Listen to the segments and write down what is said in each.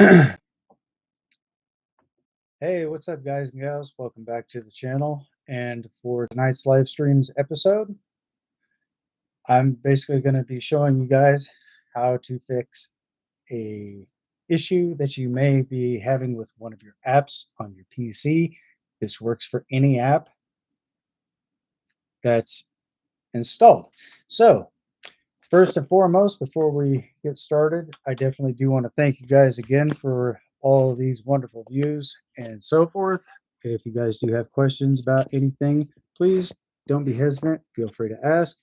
Hey, what's up, guys and gals? Welcome back to the channel. And for tonight's live streams episode, I'm basically going to be showing you guys how to fix a issue that you may be having with one of your apps on your PC. This works for any app that's installed. So, first and foremost, before we get started, I definitely do want to thank you guys again for all of these wonderful views and so forth. If you guys do have questions about anything, please don't be hesitant. Feel free to ask.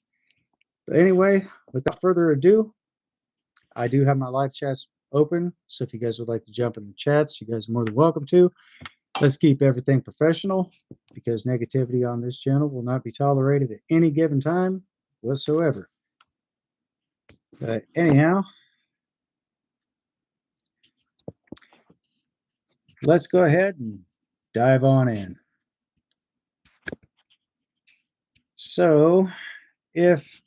But anyway, without further ado, I do have my live chats open. So if you guys would like to jump in the chats, you guys are more than welcome to. Let's keep everything professional because negativity on this channel will not be tolerated at any given time whatsoever. But anyhow, let's go ahead and dive on in. So if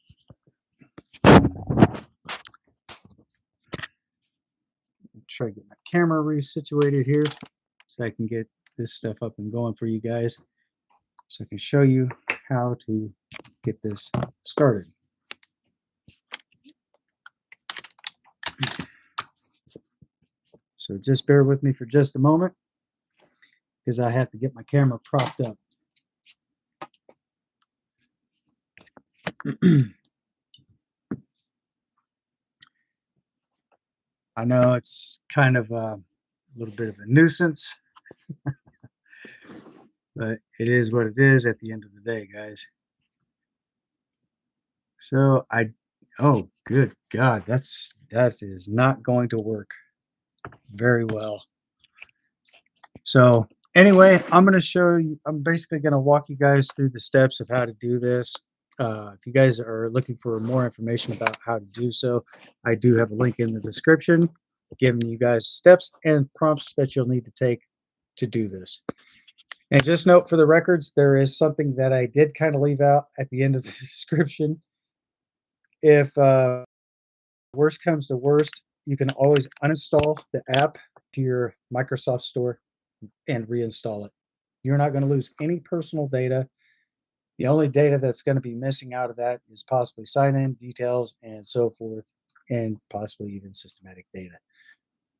try to get my camera resituated here so I can get this stuff up and going for you guys so I can show you how to get this started. So just bear with me for just a moment because I have to get my camera propped up. I know it's kind of a little bit of a nuisance, but it is what it is at the end of the day, guys. So oh, good God, that is not going to work very well. So anyway, I'm going to show you, I'm basically going to walk you guys through the steps of how to do this. If you guys are looking for more information about how to do so, I do have a link in the description giving you guys steps and prompts that you'll need to take to do this. And just note for the records, there is something that I did kind of leave out at the end of the description. If worst comes to worst, you can always uninstall the app to your Microsoft Store and reinstall it. You're not going to lose any personal data. The only data that's going to be missing out of that is possibly sign-in details and so forth, and possibly even systematic data.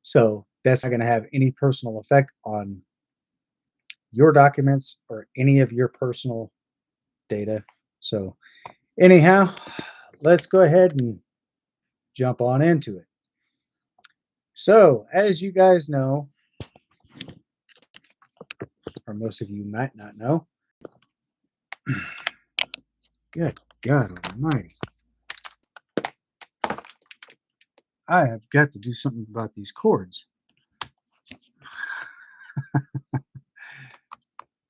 So that's not going to have any personal effect on your documents or any of your personal data. So anyhow, let's go ahead and jump on into it. So as you guys know, or most of you might not know, good God Almighty, I have got to do something about these cords.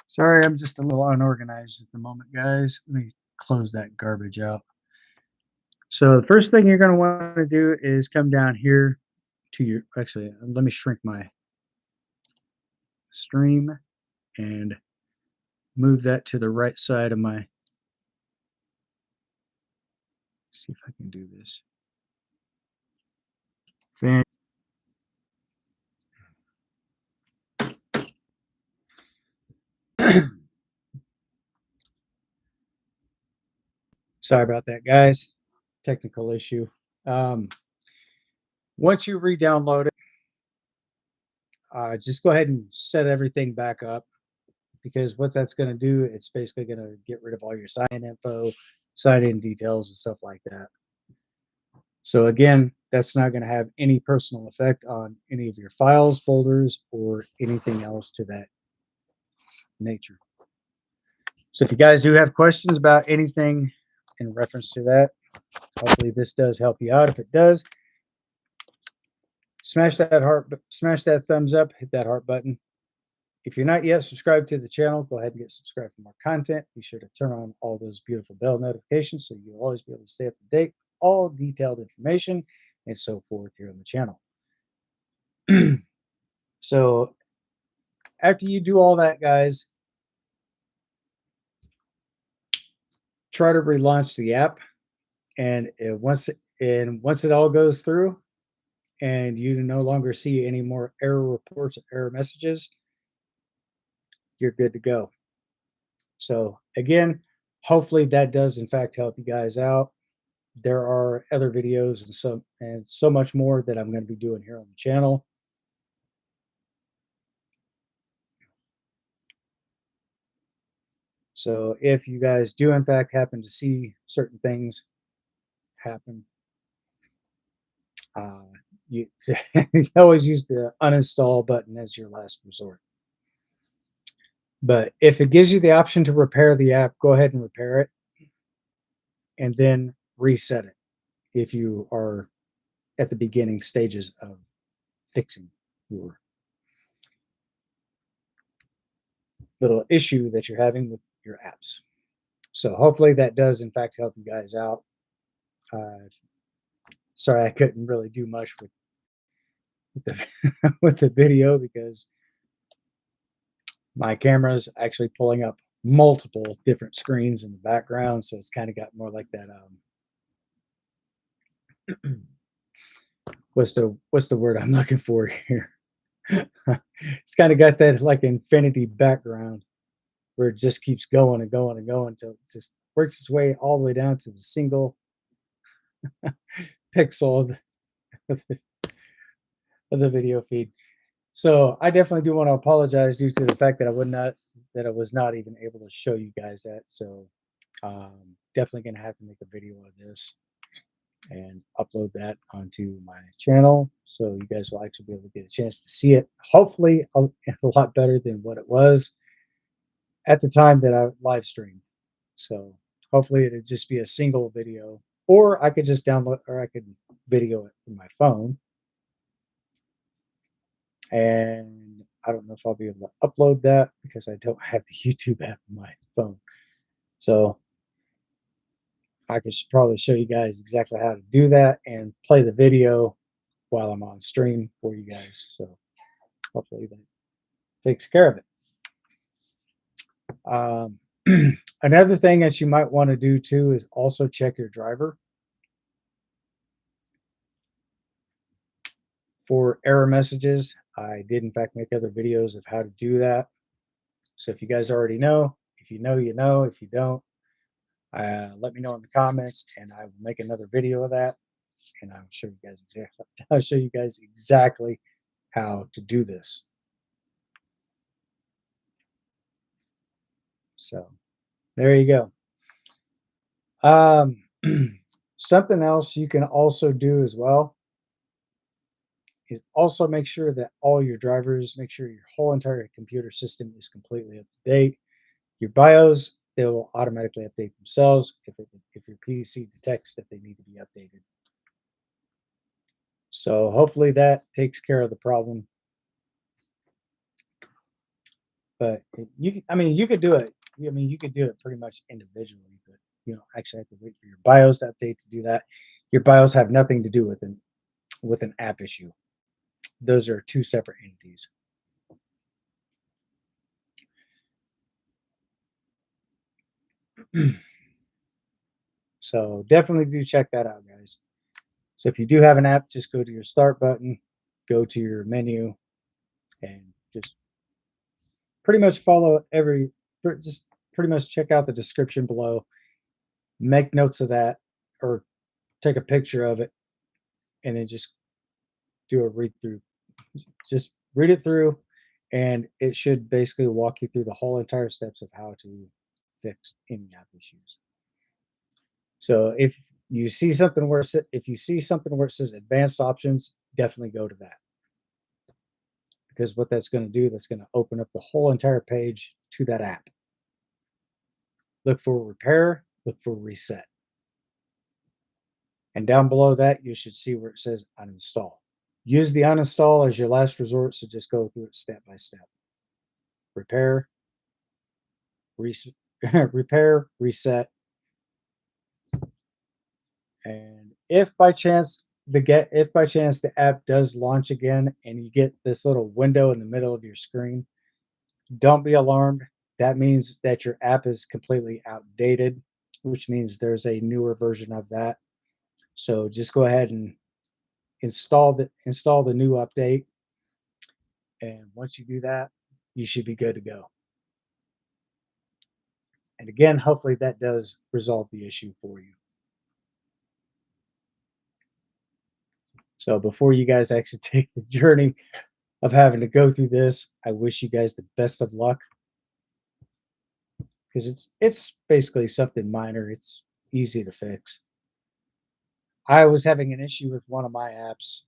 Sorry, I'm just a little unorganized at the moment, guys. Let me close that garbage out. So the first thing you're going to want to do is come down here to your, actually, let me shrink my stream and move that to the right side of my, see if I can do this. Fan. Sorry about that, guys. Technical issue. Once you re-download it, just go ahead and set everything back up because what that's going to do, it's basically going to get rid of all your sign info, sign-in details, and stuff like that. So again, that's not going to have any personal effect on any of your files, folders, or anything else to that nature. So if you guys do have questions about anything in reference to that, hopefully this does help you out. If it does, smash that thumbs up, hit that heart button. If you're not yet subscribed to the channel, go ahead and get subscribed for more content. Be sure to turn on all those beautiful bell notifications so you'll always be able to stay up to date, all detailed information, and so forth here on the channel. So after you do all that, guys, try to relaunch the app. And once it all goes through, and you no longer see any more error reports or error messages, you're good to go. So again, hopefully that does in fact help you guys out. There are other videos and so much more that I'm going to be doing here on the channel. So if you guys do in fact happen to see certain things happen, uh, you, you always use the uninstall button as your last resort. But if it gives you the option to repair the app, go ahead and repair it and then reset it if you are at the beginning stages of fixing your little issue that you're having with your apps. So hopefully that does in fact help you guys out. Uh, Sorry I couldn't really do much with the with the video because my camera's actually pulling up multiple different screens in the background, so it's kind of got more like that. What's the word I'm looking for here? It's kind of got that like infinity background where it just keeps going and going and going until it just works its way all the way down to the single pixel of the video feed. So I definitely do want to apologize due to the fact that I was not even able to show you guys that. So definitely gonna have to make a video of this and upload that onto my channel so you guys will actually be able to get a chance to see it. Hopefully a lot better than what it was at the time that I live streamed. So hopefully it'd just be a single video, or I could just download, or I could video it from my phone. And I don't know if I'll be able to upload that because I don't have the YouTube app on my phone. So I could probably show you guys exactly how to do that and play the video while I'm on stream for you guys. So hopefully that takes care of it. Another thing that you might want to do too is also check your driver for error messages. I did in fact make other videos of how to do that. So if you guys already know, if you know, you know. If you don't, let me know in the comments, and I will make another video of that, and I'll show you guys exactly. I'll show you guys exactly how to do this. So there you go. Something else you can also do as well is also make sure that all your drivers, make sure your whole entire computer system is completely up to date. Your BIOS, they will automatically update themselves if your PC detects that they need to be updated. So hopefully that takes care of the problem. But I mean, you could do it. I mean, you could do it pretty much individually, but you know, actually have to wait for your BIOS to update to do that. Your BIOS have nothing to do with an app issue. Those are two separate entities. So definitely do check that out, guys. So if you do have an app, just go to your start button, go to your menu, and just pretty much follow just pretty much check out the description below, make notes of that, or take a picture of it, and then just do a read through. Just read it through, and it should basically walk you through the whole entire steps of how to fix any app issues. So if you see something where it says advanced options, definitely go to that, because what that's going to do, that's going to open up the whole entire page to that app. Look for repair, look for reset. And down below that, you should see where it says uninstall. Use the uninstall as your last resort, so just go through it step by step. Repair, reset, repair, reset. And if by chance the app does launch again and you get this little window in the middle of your screen, don't be alarmed. That means that your app is completely outdated, which means there's a newer version of that. So just go ahead and install the new update. And once you do that, you should be good to go. And again, hopefully that does resolve the issue for you. So before you guys actually take the journey of having to go through this, I wish you guys the best of luck, because it's basically something minor. It's easy to fix. I was having an issue with one of my apps,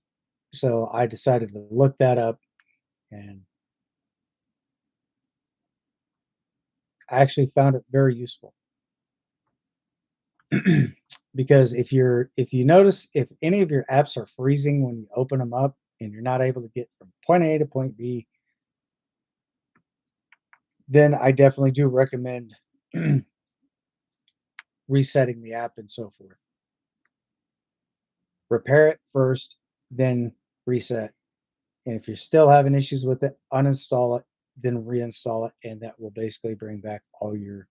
so I decided to look that up, and I actually found it very useful. Because if you notice, if any of your apps are freezing when you open them up and you're not able to get from point A to point B, then I definitely do recommend resetting the app and so forth. Repair it first, then reset. And if you're still having issues with it, uninstall it, then reinstall it, and that will basically bring back all your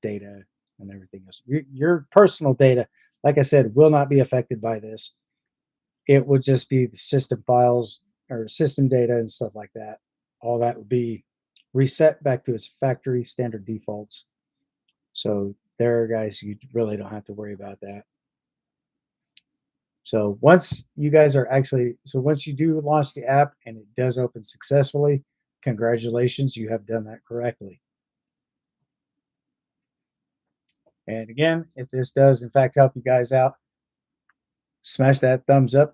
data and everything else. Your personal data, like I said, will not be affected by this. It would just be the system files or system data and stuff like that. All that would be reset back to its factory standard defaults. So there, guys, you really don't have to worry about that. So once you guys are once you do launch the app and it does open successfully, congratulations, you have done that correctly. And again, if this does in fact help you guys out, smash that thumbs up,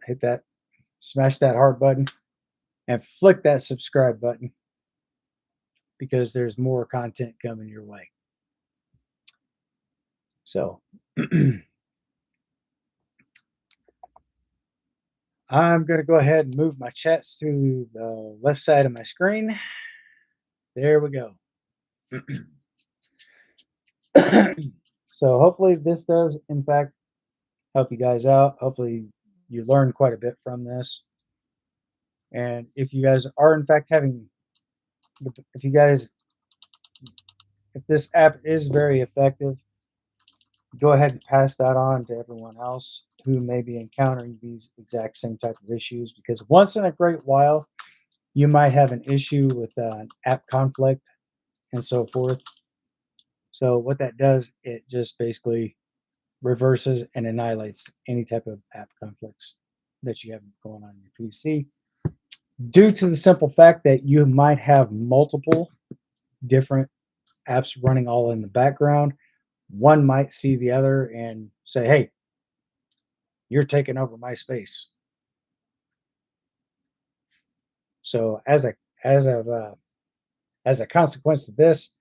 smash that heart button, and flick that subscribe button, because there's more content coming your way. So I'm going to go ahead and move my chats to the left side of my screen. There we go. So hopefully this does in fact help you guys out. Hopefully you learned quite a bit from this. And if you guys are in fact if this app is very effective, go ahead and pass that on to everyone else who may be encountering these exact same type of issues, because once in a great while you might have an issue with an app conflict and so forth. So what that does, it just basically reverses and annihilates any type of app conflicts that you have going on your PC, due to the simple fact that you might have multiple different apps running all in the background. One might see the other and say, hey, you're taking over my space. So as a consequence of this,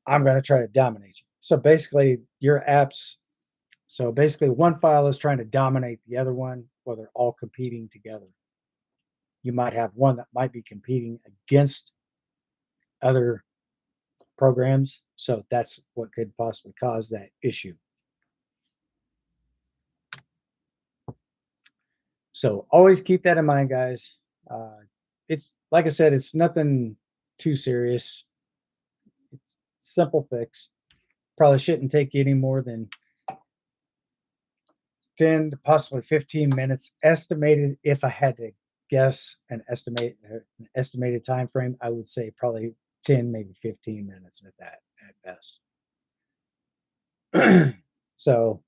I'm going to try to dominate you. So basically one file is trying to dominate the other one, while they're all competing together. You might have one that might be competing against other programs. So that's what could possibly cause that issue. So always keep that in mind, guys. It's like I said, it's nothing too serious. It's a simple fix. Probably shouldn't take you any more than 10 to possibly 15 minutes estimated. If I had to guess an estimated time frame, I would say probably 10, maybe 15 minutes at best. So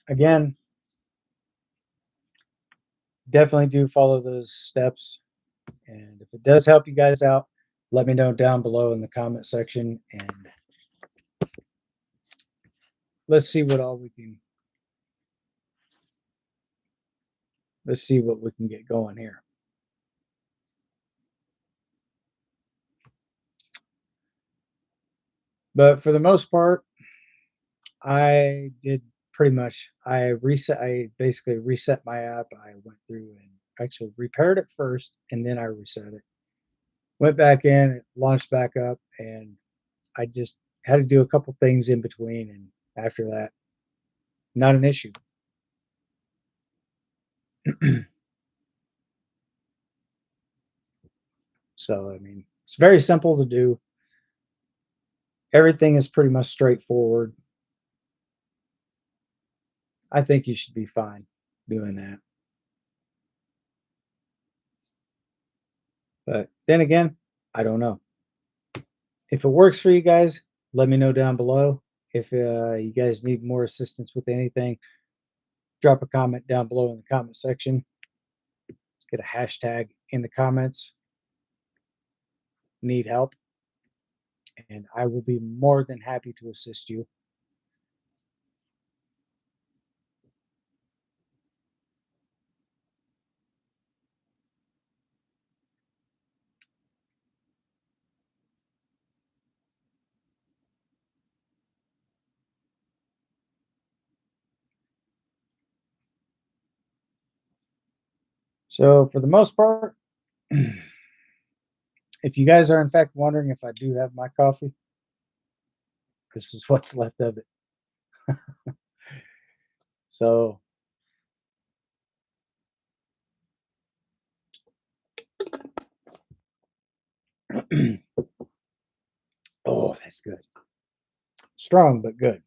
again, definitely do follow those steps. And if it does help you guys out, let me know down below in the comment section, and let's see what we can get going here. But for the most part, I did pretty much. I basically reset my app. I went through and actually repaired it first, and then I reset it. Went back in, it launched back up, and I just had to do a couple things in between, and after that, not an issue. So I mean, it's very simple to do. Everything is pretty much straightforward. I think you should be fine doing that. But then again, I don't know. If it works for you guys, let me know down below. If you guys need more assistance with anything, drop a comment down below in the comment section. Let's get a hashtag in the comments. Need help, and I will be more than happy to assist you. So for the most part, if you guys are in fact wondering if I do have my coffee, this is what's left of it. So oh, that's good. Strong but good.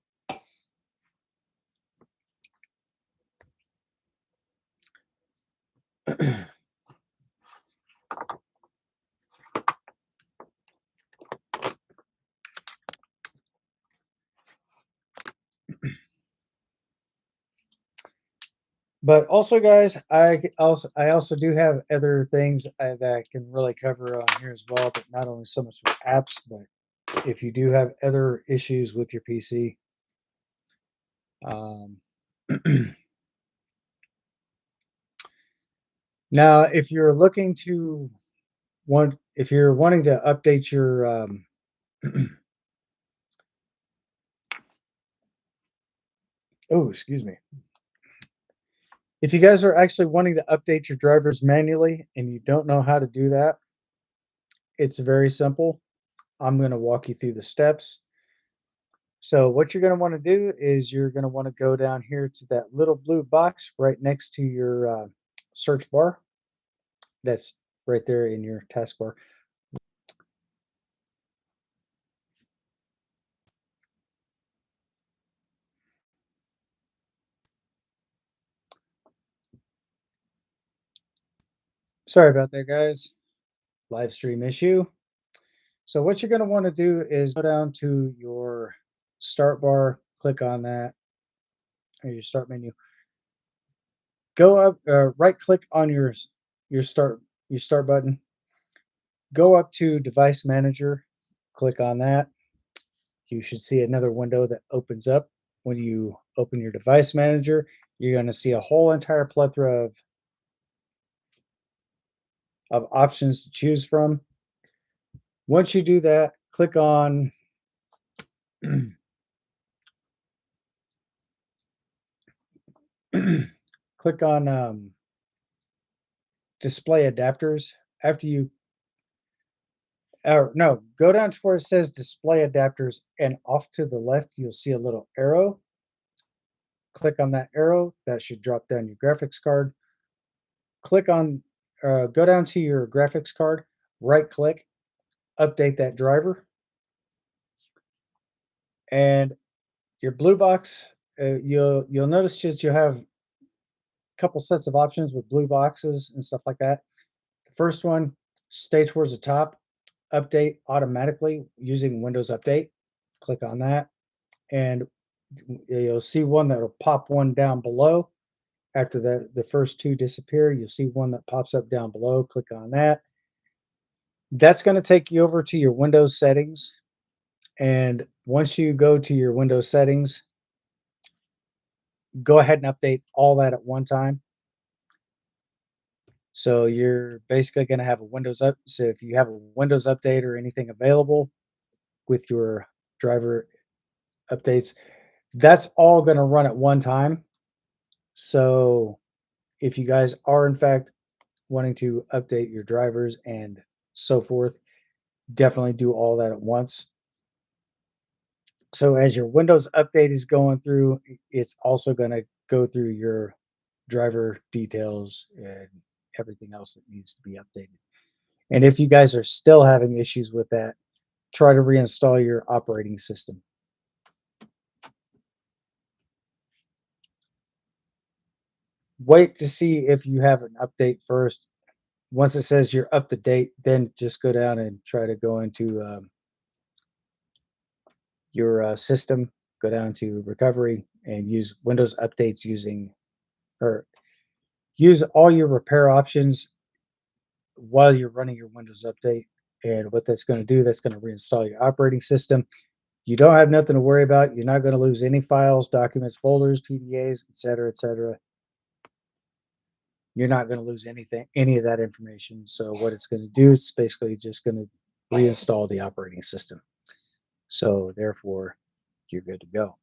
But also, guys, I also do have other things that I can really cover on here as well. But not only so much with apps, but if you do have other issues with your PC, um, now if you're looking to if you're wanting to update your oh, excuse me. If you guys are actually wanting to update your drivers manually and you don't know how to do that, it's very simple. I'm going to walk you through the steps. So what you're going to want to do is you're going to want to go down here to that little blue box right next to your search bar. That's right there in your taskbar. Sorry about that, guys. Live stream issue. So what you're going to want to do is go down to your start bar, click on that, or your start menu. Go up, right click on your start button. Go up to device manager, click on that. You should see another window that opens up. When you open your device manager, you're going to see a whole entire plethora of options to choose from. Once you do that, click on click on display adapters. After you or no, go down to where it says display adapters, and off to the left you'll see a little arrow. Click on that arrow. That should drop down your graphics card. Click on go down to your graphics card, right click, update that driver, and your blue box, you'll notice that you have a couple sets of options with blue boxes and stuff like that. The first one, stay towards the top, update automatically using Windows Update. Click on that, and you'll see one that'll pop one down below. After the first two disappear, you'll see one that pops up down below. Click on that. That's going to take you over to your Windows settings. And once you go to your Windows settings, go ahead and update all that at one time. So you're basically going to have a Windows up. So if you have a Windows update or anything available with your driver updates, that's all going to run at one time. So if you guys are in fact wanting to update your drivers and so forth, definitely do all that at once. So as your Windows update is going through, it's also going to go through your driver details and everything else that needs to be updated. And if you guys are still having issues with that, try to reinstall your operating system. wait to see if you have an update first. Once it says you're up to date, then just go down and try to go into your system, go down to recovery and use Windows updates using or use all your repair options while you're running your Windows update. And what that's going to do, that's going to reinstall your operating system. You don't have nothing to worry about. You're not going to lose any files, documents, folders, PDAs, etc., etc. You're not going to lose anything, any of that information. So what it's going to do is basically just going to reinstall the operating system. So therefore, you're good to go.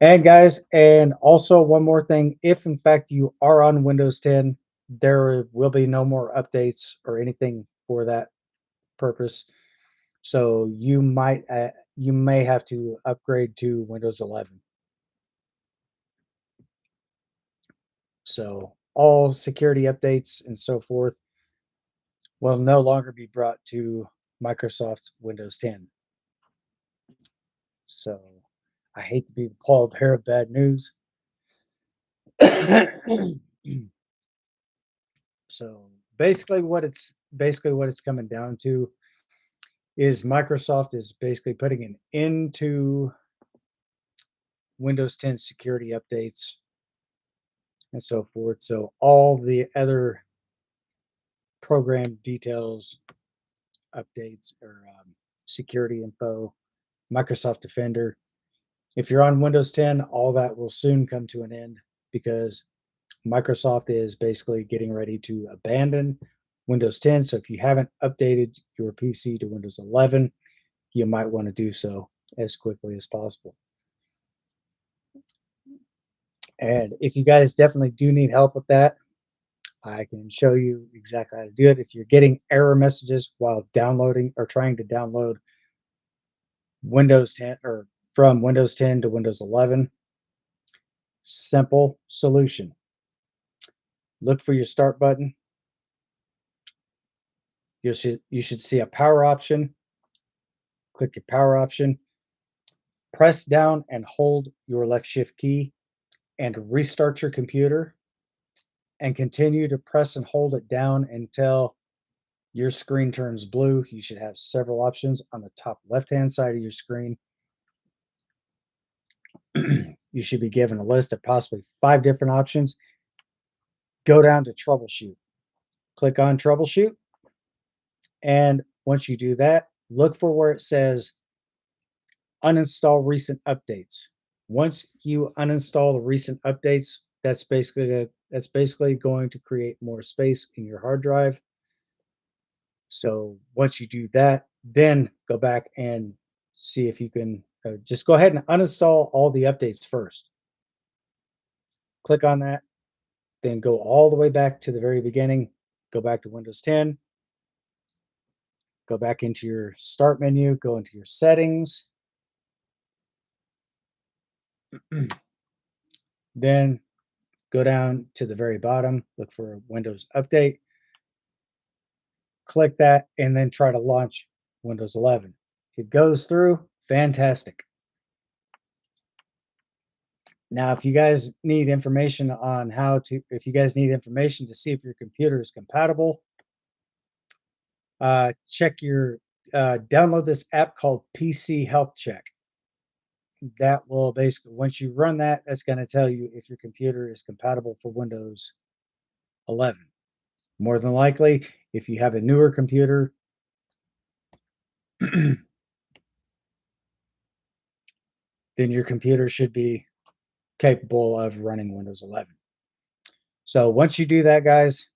And guys, and also one more thing, if in fact you are on Windows 10, there will be no more updates or anything for that purpose. So you may have to upgrade to Windows 11. So all security updates and so forth will no longer be brought to Microsoft's Windows 10. So I hate to be the pallbearer of bad news. So basically what it's coming down to is Microsoft is basically putting an end to Windows 10 security updates and so forth. So all the other program details, updates, or security info, Microsoft Defender. If you're on Windows 10, all that will soon come to an end because Microsoft is basically getting ready to abandon Windows 10. So if you haven't updated your PC to Windows 11, you might want to do so as quickly as possible. And if you guys definitely do need help with that, I can show you exactly how to do it. If you're getting error messages while downloading or trying to download Windows 10 or from Windows 10 to Windows 11, simple solution. Look for your start button. You should see a power option. Click your power option. Press down and hold your left shift key and restart your computer and continue to press and hold it down until your screen turns blue. You should have several options on the top left-hand side of your screen. You should be given a list of possibly 5 different options. Go down to troubleshoot. Click on troubleshoot. And once you do that, look for where it says uninstall recent updates. Once you uninstall the recent updates, that's basically going to create more space in your hard drive. So once you do that, then go back and see if you can just go ahead and uninstall all the updates first. Click on that, then go all the way back to the very beginning, go back to Windows 10, go back into your start menu, go into your settings, then go down to the very bottom, look for Windows Update, click that, and then try to launch Windows 11. If it goes through, fantastic. Now, if you guys need information on if you guys need information to see if your computer is compatible, download this app called PC Health Check. That will basically, once you run that, that's going to tell you if your computer is compatible for Windows 11. More than likely, if you have a newer computer, then your computer should be capable of running Windows 11. So once you do that, guys,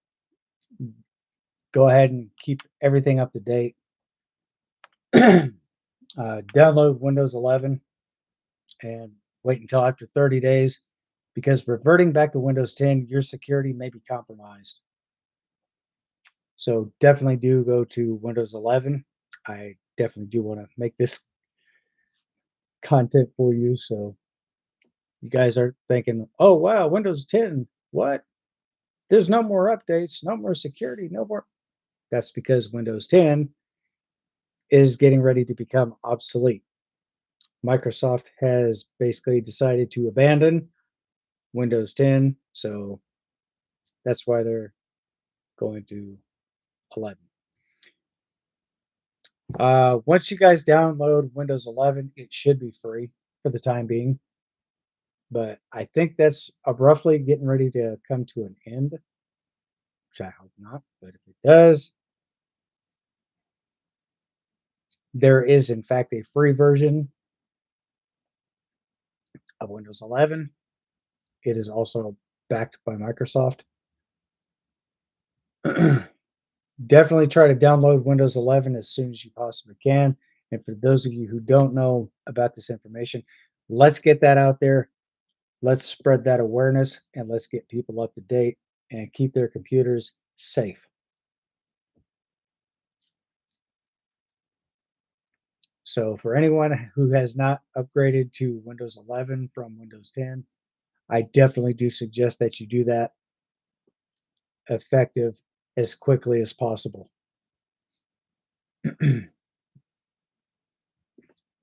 go ahead and keep everything up to date. Download Windows 11 and wait until after 30 days because reverting back to Windows 10, your security may be compromised. So definitely do go to Windows 11. I definitely do want to make this content for you. So you guys are thinking, oh, wow, Windows 10, what? There's no more updates, no more security, no more. That's because Windows 10 is getting ready to become obsolete. Microsoft has basically decided to abandon Windows 10. So That's why they're going to 11. Once you guys download Windows 11, it should be free for the time being. But I think that's roughly getting ready to come to an end, which I hope not. But if it does, there is in fact a free version of Windows 11. It is also backed by Microsoft. Definitely try to download Windows 11 as soon as you possibly can. And for those of you who don't know about this information, let's get that out there. Let's spread that awareness and let's get people up to date and keep their computers safe. So for anyone who has not upgraded to Windows 11 from Windows 10, I definitely do suggest that you do that effective as quickly as possible.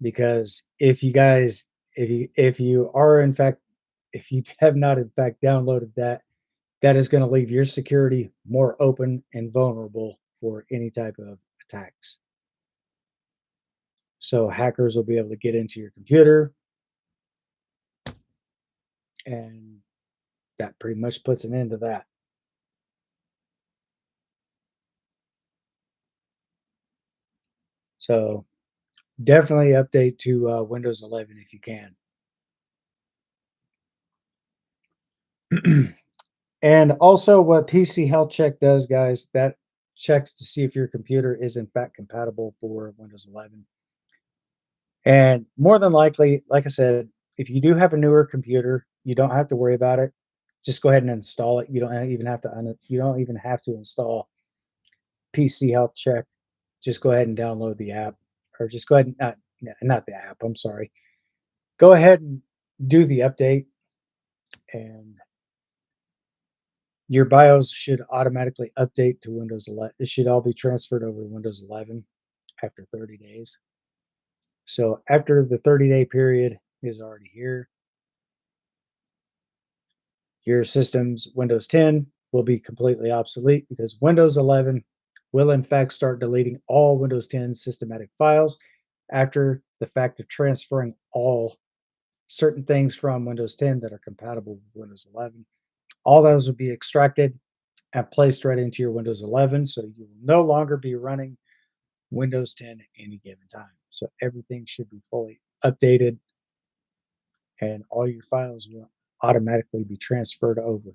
Because if you are in fact if you have not in fact downloaded that, that is going to leave your security more open and vulnerable for any type of attacks. So hackers will be able to get into your computer, and that pretty much puts an end to that. So definitely update to Windows 11 if you can. And also, what PC Health Check does, guys, that checks to see if your computer is in fact compatible for Windows 11. And more than likely, like I said, if you do have a newer computer, you don't have to worry about it. Just go ahead and install it. You don't even have to install PC Health Check. Just go ahead and download the app, or just go ahead and not the app. I'm sorry. Go ahead and do the update, and your BIOS should automatically update to Windows 11. It should all be transferred over to Windows 11 after 30 days. So after the 30-day period is already here, your system's Windows 10 will be completely obsolete because Windows 11 will in fact start deleting all Windows 10 systematic files after the fact of transferring all certain things from Windows 10 that are compatible with Windows 11. All those will be extracted and placed right into your Windows 11, so you will no longer be running Windows 10 at any given time. So everything should be fully updated and all your files will automatically be transferred over.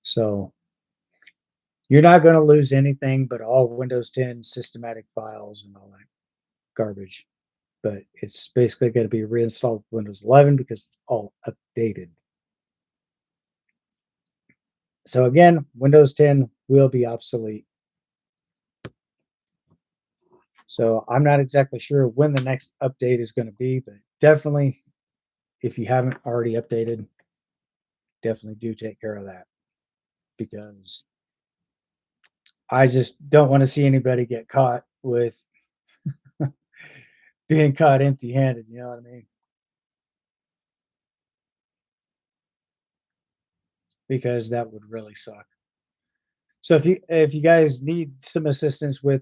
So you're not going to lose anything but all Windows 10 systematic files and all that garbage. But it's basically going to be reinstalled Windows 11 because it's all updated. So again, Windows 10 will be obsolete. So I'm not exactly sure when the next update is going to be, but definitely if you haven't already updated, definitely do take care of that because I just don't want to see anybody get caught with being caught empty-handed, you know what I mean? Because that would really suck. So if you guys need some assistance with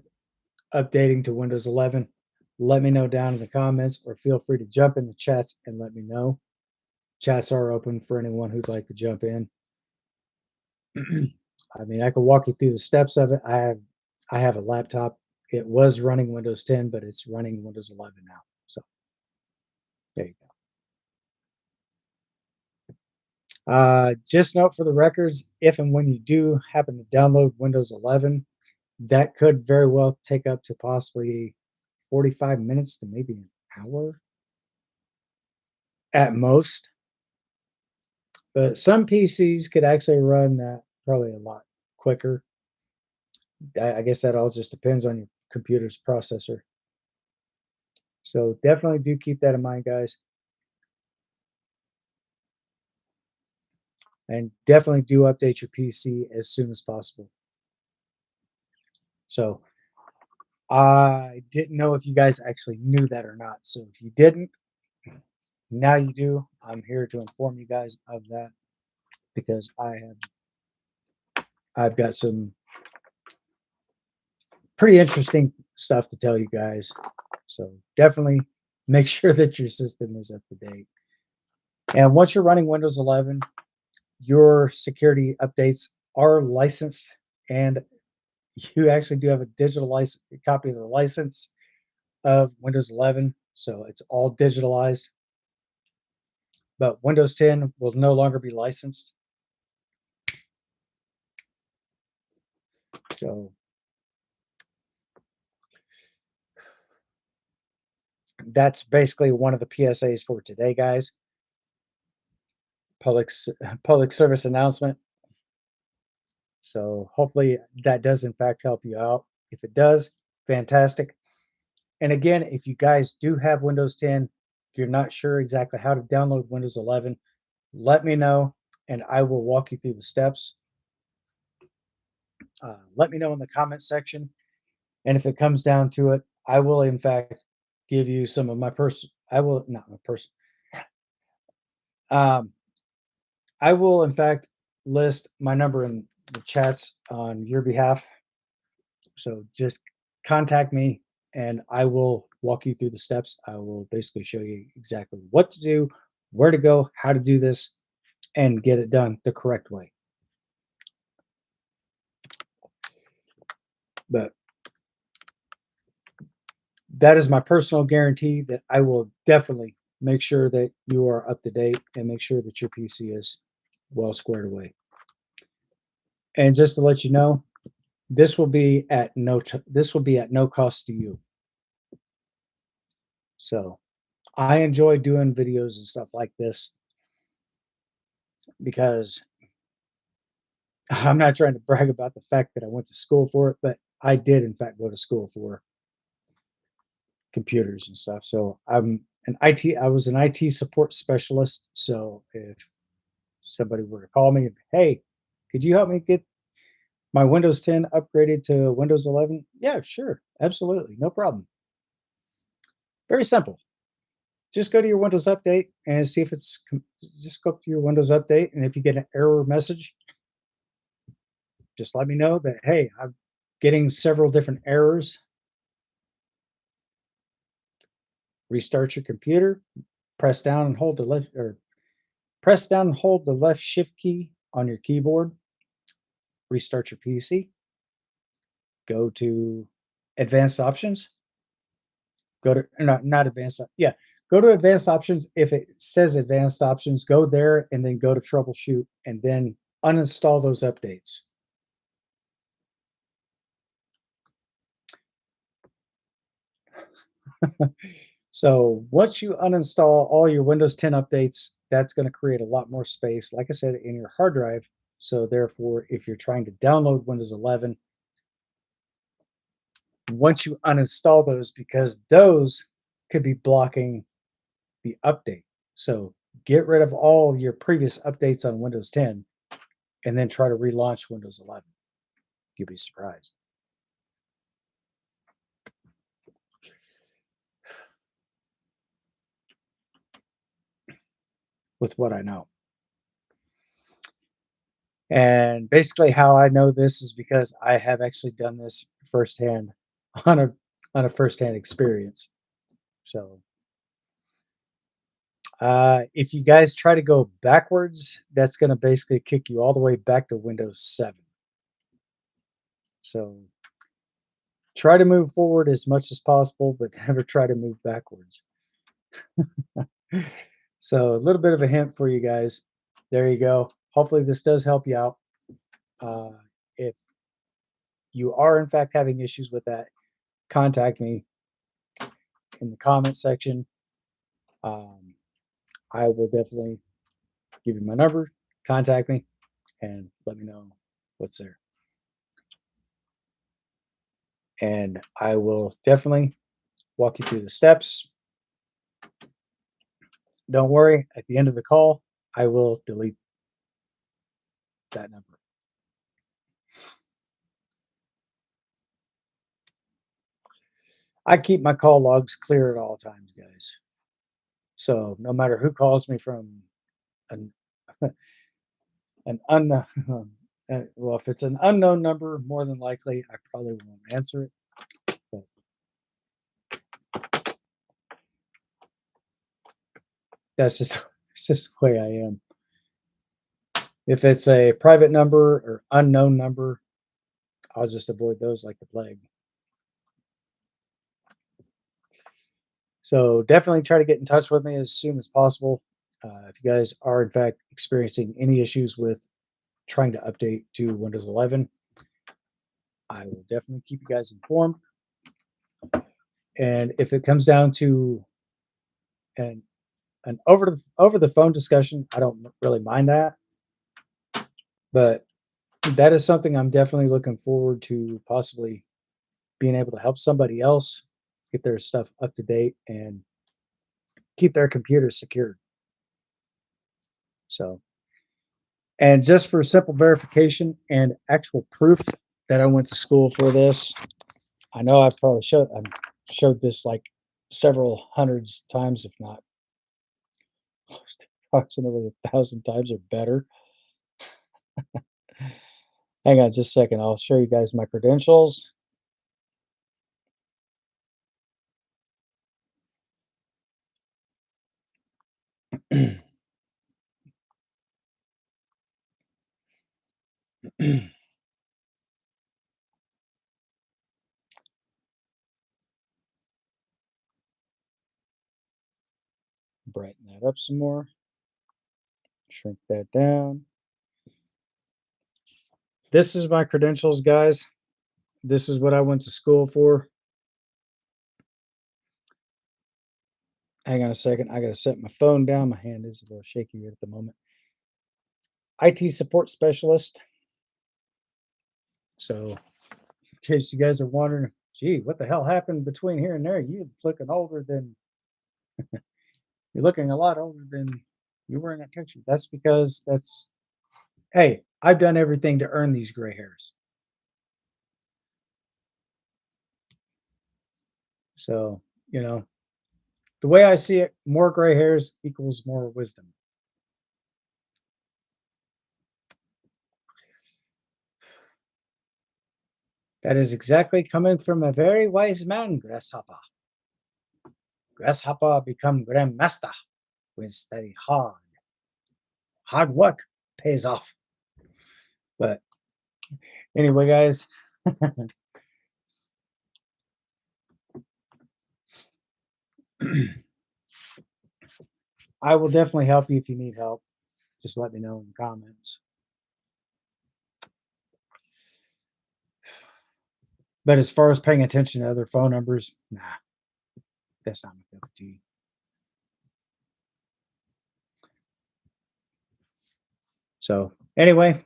updating to Windows 11, let me know down in the comments or feel free to jump in the chats and let me know. Chats are open for anyone who'd like to jump in. I mean, I could walk you through the steps of it. I have a laptop. It was running Windows 10, but it's running Windows 11 now. So there you go. Just note for the records, if and when you do happen to download Windows 11, that could very well take up to possibly 45 minutes to maybe an hour at most. But some PCs could actually run that probably a lot quicker. I guess that all just depends on your computer's processor. So definitely do keep that in mind, guys. And definitely do update your PC as soon as possible. So I didn't know if you guys actually knew that or not. So if you didn't, now you do. I'm here to inform you guys of that because I have I've got some pretty interesting stuff to tell you guys. So definitely make sure that your system is up to date. And once you're running Windows 11, your security updates are licensed, and you actually do have a digital license, a copy of the license of Windows 11. So it's all digitalized. But Windows 10 will no longer be licensed. So that's basically one of the PSAs for today, guys. Public public service announcement. So hopefully that does in fact help you out. If it does, fantastic. And again, if you guys do have Windows 10, you're not sure exactly how to download Windows 11, let me know and I will walk you through the steps. Let me know in the comment section. And if it comes down to it, I will in fact give you some of my I will not my person. Um, I will in fact list my number in the chats on your behalf. So just contact me and I will walk you through the steps. I will basically show you exactly what to do, where to go, how to do this, and get it done the correct way. But that is my personal guarantee that I will definitely make sure that you are up to date and make sure that your PC is well squared away. And just to let you know, this will be at no cost to you. So I enjoy doing videos and stuff like this because I'm not trying to brag about the fact that I went to school for it, but I did in fact go to school for computers and stuff. So I was an IT support specialist. So if somebody were to call me, hey, could you help me get my Windows 10 upgraded to Windows 11? Yeah, sure. Absolutely. No problem. Very simple. Just go to your Windows update and see if just go to your Windows update. And if you get an error message, just let me know that, hey, I'm getting several different errors. Restart your computer, press down and hold the left or press down and hold the left shift key on your keyboard. Restart your PC. Go to advanced options. Go to not advanced. Yeah, go to advanced options. If it says advanced options, go there and then go to troubleshoot and then uninstall those updates. So once you uninstall all your Windows 10 updates, that's going to create a lot more space, like I said, in your hard drive. So therefore, if you're trying to download Windows 11, once you uninstall those, because those could be blocking the update. So get rid of all your previous updates on Windows 10 and then try to relaunch Windows 11. You'll be surprised. With what I know. And basically how I know this is because I have actually done this firsthand on a firsthand experience. So if you guys try to go backwards, that's going to basically kick you all the way back to Windows 7. So try to move forward as much as possible, but never try to move backwards. So a little bit of a hint for you guys. There you go. Hopefully this does help you out. If you are in fact having issues with that, contact me in the comment section. Um, I will definitely give you my number, contact me, and let me know what's there. And I will definitely walk you through the steps. Don't worry, at the end of the call, I will delete that number. I keep my call logs clear at all times, guys. So no matter who calls me from an an un Well, if it's an unknown number, more than likely I probably won't answer it. But that's just it's just the way I am. If it's a private number or unknown number, I'll just avoid those like the plague. So definitely try to get in touch with me as soon as possible. If you guys are in fact experiencing any issues with trying to update to Windows 11, I will definitely keep you guys informed. And if it comes down to an over the phone discussion, I don't really mind that, but that is something I'm definitely looking forward to possibly being able to help somebody else get their stuff up to date and keep their computer secured. So, and just for simple verification and actual proof that I went to school for this, I know I've showed this like several hundreds times, if not approximately 1,000 times or better. Hang on just a second. I'll show you guys my credentials. Brighten that up some more. Shrink that down. This is my credentials, guys. This is what I went to school for. Hang on a second. I got to set my phone down. My hand is a little shaky at the moment. IT support specialist. So, in case you guys are wondering, gee, what the hell happened between here and there? You're looking a lot older than you were in that picture. That's because hey, I've done everything to earn these gray hairs. So, you know, the way I see it, more gray hairs equals more wisdom. That is exactly coming from a very wise man, Grasshopper. Grasshopper become grandmaster when study hard. Hard work pays off. But anyway, guys, I will definitely help you if you need help. Just let me know in the comments. But as far as paying attention to other phone numbers, nah, that's not my cup of tea. So anyway,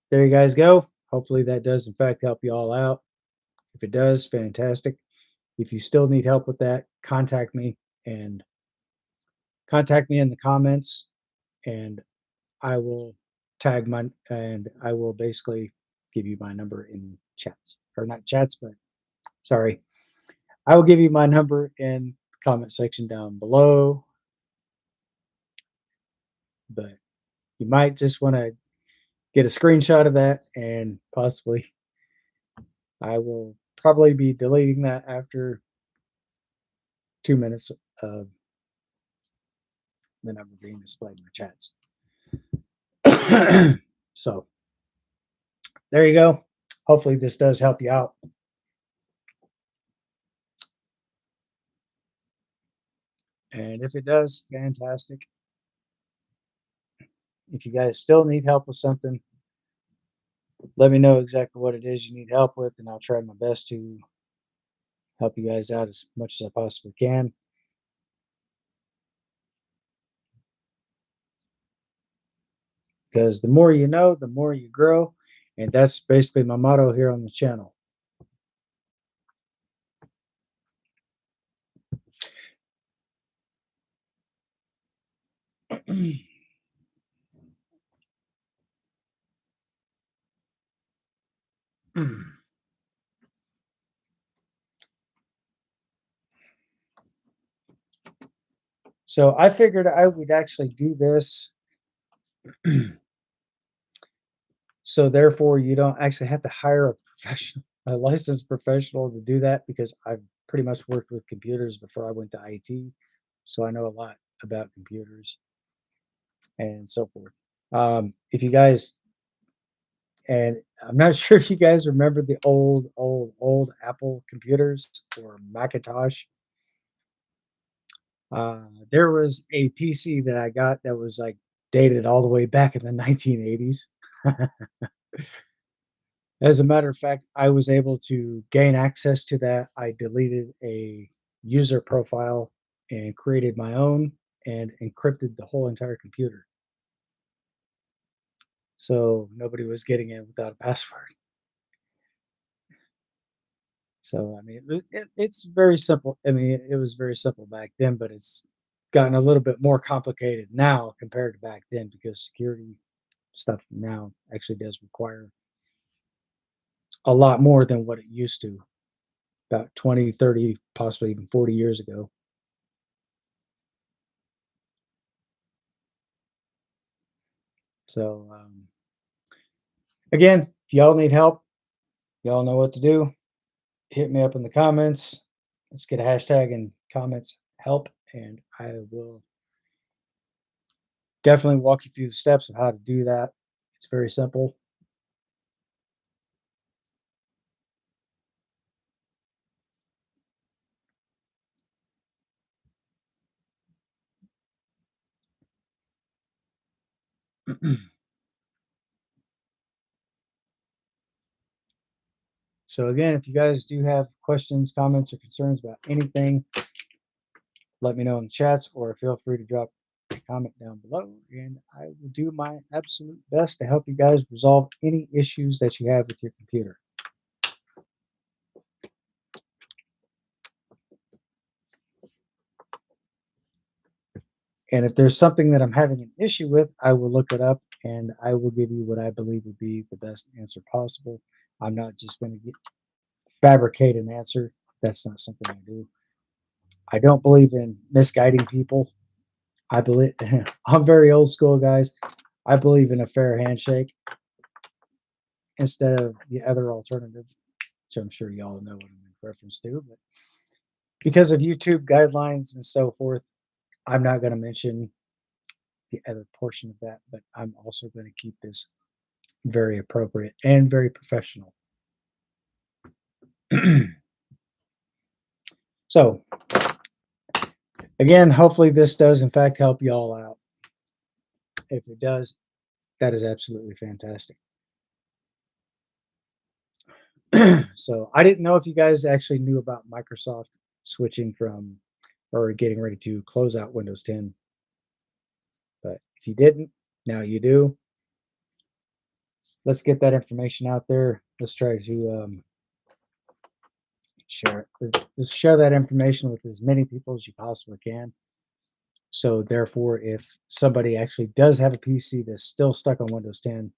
there you guys go. Hopefully that does in fact help you all out. If it does, fantastic. If you still need help with that, and contact me in the comments and I will I will basically give you my number in chats or not chats, but sorry. I will give you my number in the comment section down below, but you might just want to get a screenshot of that and possibly I will probably be deleting that after 2 minutes of the number being displayed in the chats. So there you go. Hopefully this does help you out. And if it does, fantastic. If you guys still need help with something, let me know exactly what it is you need help with, and I'll try my best to help you guys out as much as I possibly can. Because the more you know, the more you grow. And that's basically my motto here on the channel. So I figured I would actually do this So therefore, you don't actually have to hire a professional, a licensed professional to do that because I've pretty much worked with computers before I went to IT. So I know a lot about computers and so forth. If you guys, and I'm not sure if you guys remember the old Apple computers or Macintosh. There was a PC that I got that was like dated all the way back in the 1980s. As a matter of fact, I was able to gain access to that. I deleted a user profile and created my own and encrypted the whole entire computer. So nobody was getting in without a password. So I mean, it's very simple. I mean, it was very simple back then, but it's gotten a little bit more complicated now compared to back then because security stuff now actually does require a lot more than what it used to about 20, 30, possibly even 40 years ago. So again, if y'all need help, y'all know what to do. Hit me up in the comments. Let's get a hashtag in comments help, and I will definitely walk you through the steps of how to do that. It's very simple. So again, if you guys do have questions, comments, or concerns about anything, let me know in the chats or feel free to drop a comment down below and I will do my absolute best to help you guys resolve any issues that you have with your computer. And if there's something that I'm having an issue with, I will look it up and I will give you what I believe would be the best answer possible. I'm not just going to fabricate an answer. That's not something I do. I don't believe in misguiding people. I believe I'm very old school, guys. I believe in a fair handshake instead of the other alternative, which I'm sure y'all know what I'm in reference to. But because of YouTube guidelines and so forth, I'm not going to mention the other portion of that, but I'm also going to keep this very appropriate and very professional. So, again, hopefully this does in fact help you all out. If it does, that is absolutely fantastic. So, I didn't know if you guys actually knew about Microsoft switching from or getting ready to close out Windows 10, but if you didn't, now you do. Let's get that information out there. Let's try to share just share that information with as many people as you possibly can. So therefore, if somebody actually does have a PC that's still stuck on Windows 10,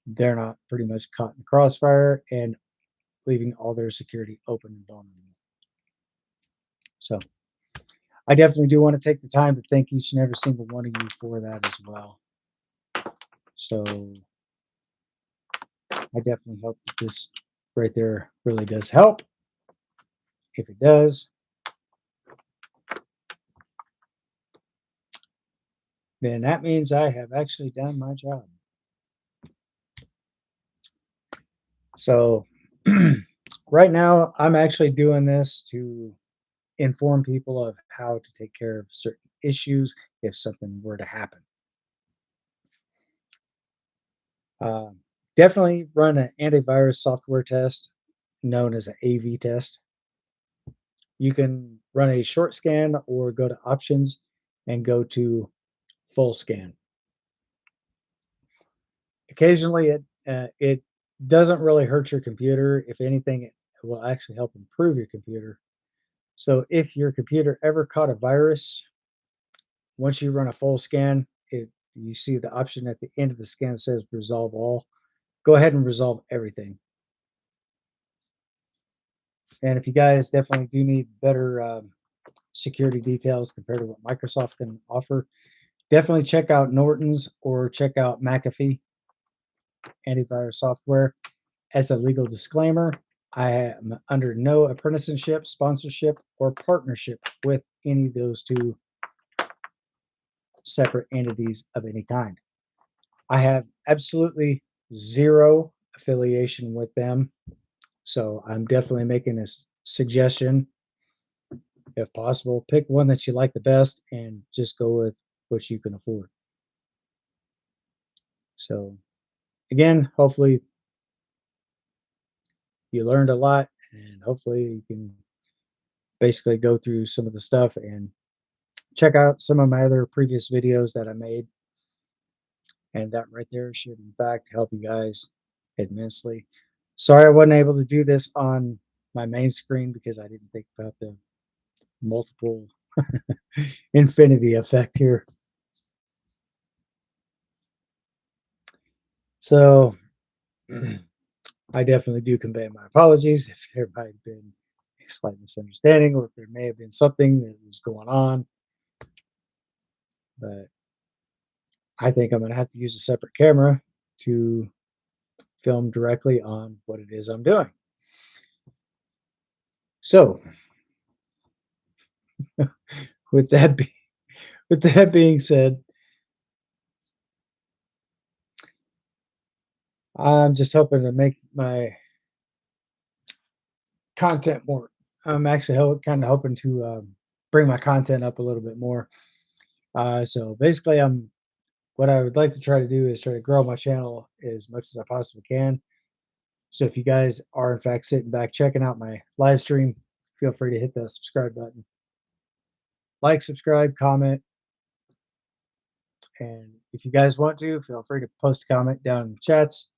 they're not pretty much caught in the crossfire and leaving all their security open and vulnerable. So I definitely do want to take the time to thank each and every single one of you for that as well. So I definitely hope that this right there really does help. If it does, then that means I have actually done my job. So right now, I'm actually doing this to inform people of how to take care of certain issues if something were to happen. Uh, Definitely run an antivirus software test known as an AV test. You can run a short scan or go to options and go to full scan. Occasionally, it doesn't really hurt your computer. If anything, it will actually help improve your computer. So if your computer ever caught a virus, once you run a full scan, you see the option at the end of the scan that says resolve all. Go ahead and resolve everything. And if you guys definitely do need better security details compared to what Microsoft can offer, definitely check out Norton's or check out McAfee. antivirus software. As a legal disclaimer, I am under no apprenticeship, sponsorship, or partnership with any of those two separate entities of any kind. I have absolutely zero affiliation with them. So I'm definitely making a suggestion. If possible, pick one that you like the best and just go with what you can afford. So again, hopefully you learned a lot, and hopefully you can basically go through some of the stuff and check out some of my other previous videos that I made. And that right there should in fact help you guys immensely. Sorry I wasn't able to do this on my main screen because I didn't think about the multiple infinity effect here. So I definitely do convey my apologies if there might have been a slight misunderstanding or if there may have been something that was going on. But I think I'm going to have to use a separate camera to film directly on what it is I'm doing. So with that be with that being said, I'm just hoping to make my content more. I'm actually kind of hoping to bring my content up a little bit more. So basically, what I would like to try to do is try to grow my channel as much as I possibly can. So if you guys are in fact sitting back checking out my live stream, feel free to hit that subscribe button. Like, subscribe, comment, and if you guys want to, feel free to post a comment down in the chats.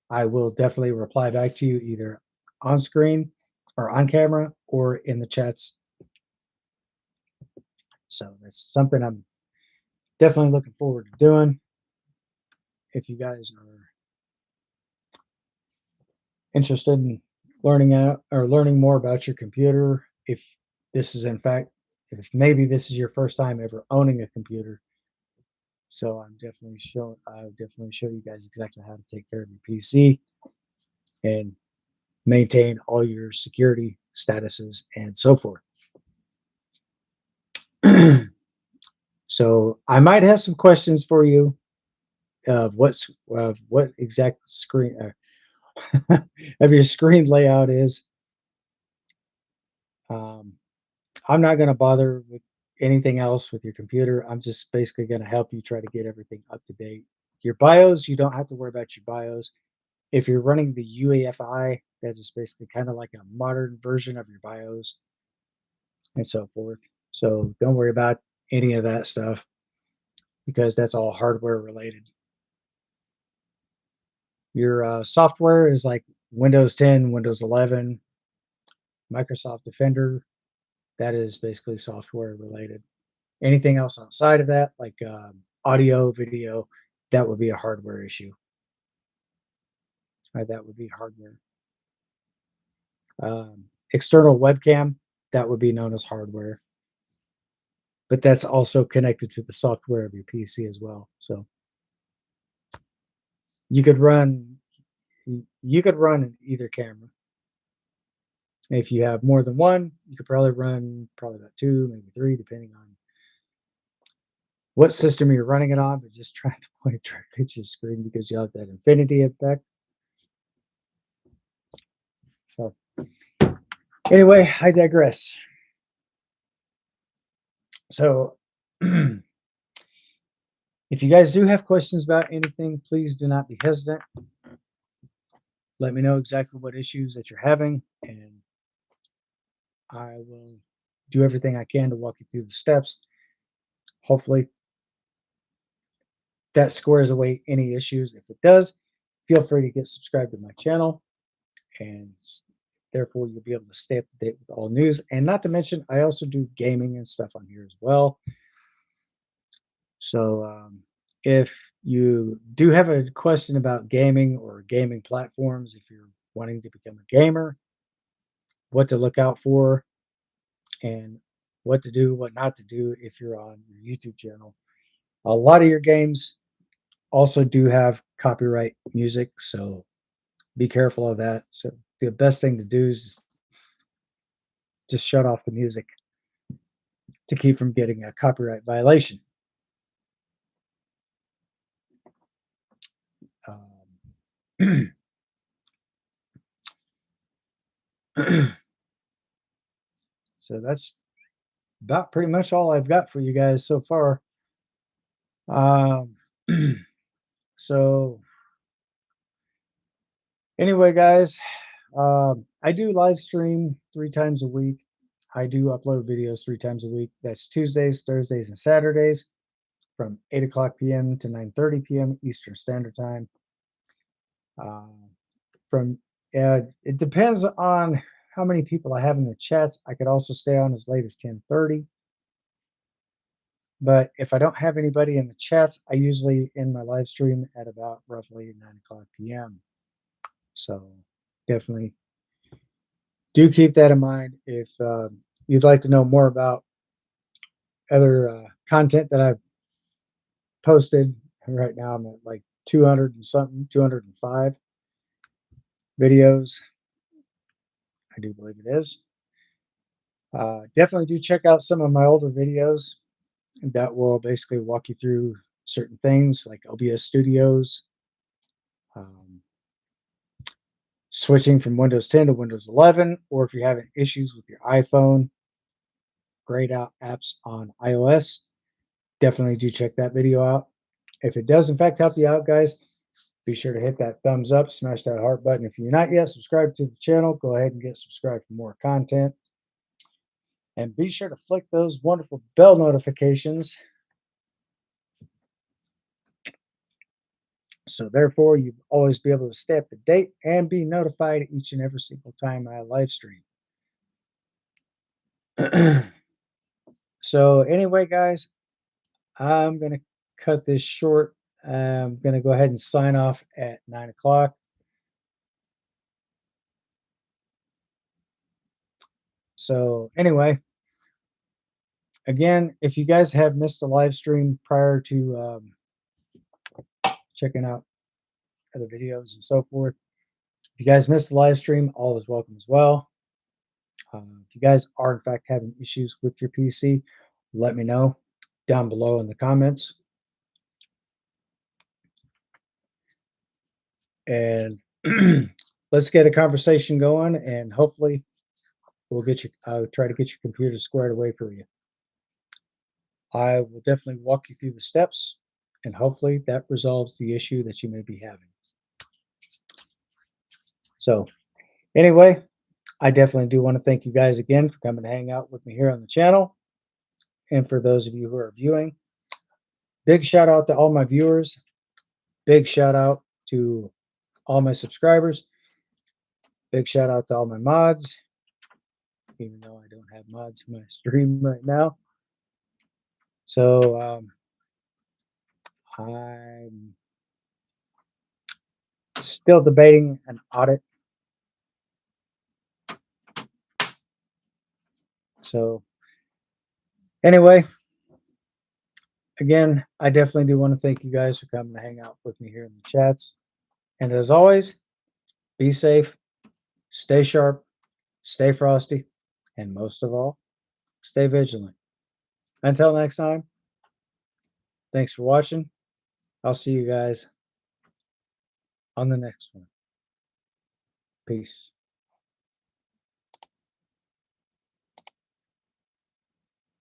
I will definitely reply back to you either on screen or on camera or in the chats. So that's something I'm definitely looking forward to doing. If you guys are interested in learning out or learning more about your computer, if this is in fact, if maybe this is your first time ever owning a computer, so I'll definitely show you guys exactly how to take care of your PC and maintain all your security statuses and so forth. So I might have some questions for you. What exact screen of your screen layout is. Um, I'm not going to bother with anything else with your computer. I'm just basically going to help you try to get everything up to date. Your BIOS, you don't have to worry about your BIOS. If you're running the UEFI, that is basically kind of like a modern version of your BIOS and so forth. So don't worry about any of that stuff because that's all hardware related. Your software is like Windows 10, Windows 11, Microsoft Defender. That is basically software related. Anything else outside of that, like audio, video, that would be a hardware issue. Right, that would be hardware. External webcam, that would be known as hardware. But that's also connected to the software of your PC as well. So you could run either camera. If you have more than one, you could probably run about two, maybe three, depending on what system you're running it on, but just try to point it directly to your screen because you have that infinity effect. So anyway, I digress. So if you guys do have questions about anything, please do not be hesitant. Let me know exactly what issues that you're having, and I will do everything I can to walk you through the steps. Hopefully, that squares away any issues. If it does, feel free to get subscribed to my channel, and therefore you'll be able to stay up to date with all news. And not to mention, I also do gaming and stuff on here as well. So if you do have a question about gaming or gaming platforms, if you're wanting to become a gamer, what to look out for, and what to do, what not to do if you're on your YouTube channel. A lot of your games also do have copyright music, so be careful of that. So the best thing to do is just shut off the music to keep from getting a copyright violation. Um, so that's about pretty much all I've got for you guys so far. Um, so anyway, guys, I do live stream 3 times a week. I do upload videos 3 times a week. That's Tuesdays, Thursdays, and Saturdays from 8 o'clock p.m. to 9:30 p.m. Eastern Standard Time. Uh, from it depends on how many people I have in the chats. I could also stay on as late as 10:30. But if I don't have anybody in the chats, I usually end my live stream at about roughly 9 o'clock p.m. So definitely do keep that in mind if you'd like to know more about other content that I've posted. Right now I'm at like 200 and something, 205 videos. I do believe it is. Definitely do check out some of my older videos that will basically walk you through certain things like OBS Studios, um, switching from Windows 10 to Windows 11, or if you're having issues with your iPhone, grayed out apps on iOS, definitely do check that video out. If it does in fact help you out, guys, be sure to hit that thumbs up, smash that heart button. If you're not yet subscribed to the channel, go ahead and get subscribed for more content. And be sure to flick those wonderful bell notifications. So therefore, you always be able to stay up to date and be notified each and every single time I live stream. So anyway, guys, I'm going to cut this short. I'm going to go ahead and sign off at 9 o'clock. So anyway, again, if you guys have missed a live stream prior to checking out other videos and so forth, if you guys missed the live stream, all is welcome as well. If you guys are in fact having issues with your PC, let me know down below in the comments. And let's get a conversation going, and hopefully we'll get you, I'll try to get your computer squared away for you. I will definitely walk you through the steps, and hopefully that resolves the issue that you may be having. So anyway, I definitely do want to thank you guys again for coming to hang out with me here on the channel. And for those of you who are viewing, big shout out to all my viewers. Big shout out to all my subscribers. Big shout out to all my mods, even though I don't have mods in my stream right now. So I'm still debating an audit. So anyway, again, I definitely do want to thank you guys for coming to hang out with me here in the chats. And as always, be safe, stay sharp, stay frosty, and most of all, stay vigilant. Until next time, thanks for watching. I'll see you guys on the next one. Peace.